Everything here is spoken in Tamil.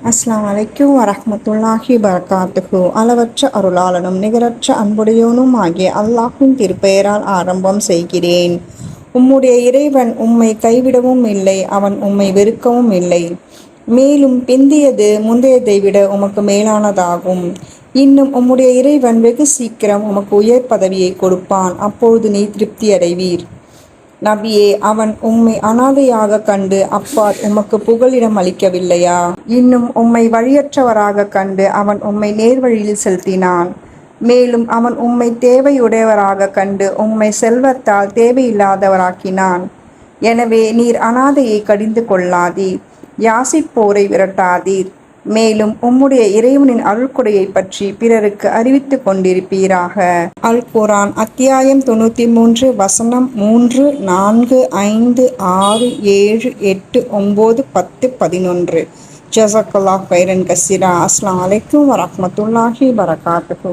அஸ்ஸலாமு அலைக்கும் வரஹ்மத்துல்லாஹி வபரகாத்துஹு. அளவற்ற அருளாளனும் நிகரற்ற அன்புடையோனும் ஆகிய அல்லாஹ்வின் திருப்பெயரால் ஆரம்பம் செய்கிறேன். உம்முடைய இறைவன் உம்மை கைவிடவும் இல்லை, அவன் உம்மை வெறுக்கவும் இல்லை. மேலும் பிந்தியது முந்தையதை விட உமக்கு மேலானதாகும். இன்னும் உம்முடைய இறைவன் வெகு சீக்கிரம் உமக்கு உயர் பதவியை கொடுப்பான், அப்பொழுது நீ திருப்தி அடைவீர். நபியே, அவன் உம்மை அனாதையாக கண்டு அப்பால் உமக்கு புகலிடம் அளிக்கவில்லையா? இன்னும் உம்மை வழியற்றவராக கண்டு அவன் உம்மை நேர்வழியில் செலுத்தினான். மேலும் அவன் உம்மை தேவையுடையவராக கண்டு உம்மை செல்வத்தால் தேவையில்லாதவராக்கினான். எனவே நீர் அனாதையை கடிந்து கொள்ளாதீர், யாசிப்போரை விரட்டாதீர். மேலும் உம்முடைய இறைவனின் அருள்கொடையை பற்றி பிறருக்கு அறிவித்துக் கொண்டிருப்பீராக. அல் குர்ஆன் அத்தியாயம் 93 வசனம் 3, 4, 5, 6, 7, 8, 9, 10, 11. ஜஸாக்கல்லாஹு கைரன் கஸீரா. அஸ்ஸலாமு அலைக்கும் வரஹ்மத்துல்லாஹி வபரகாத்துஹு.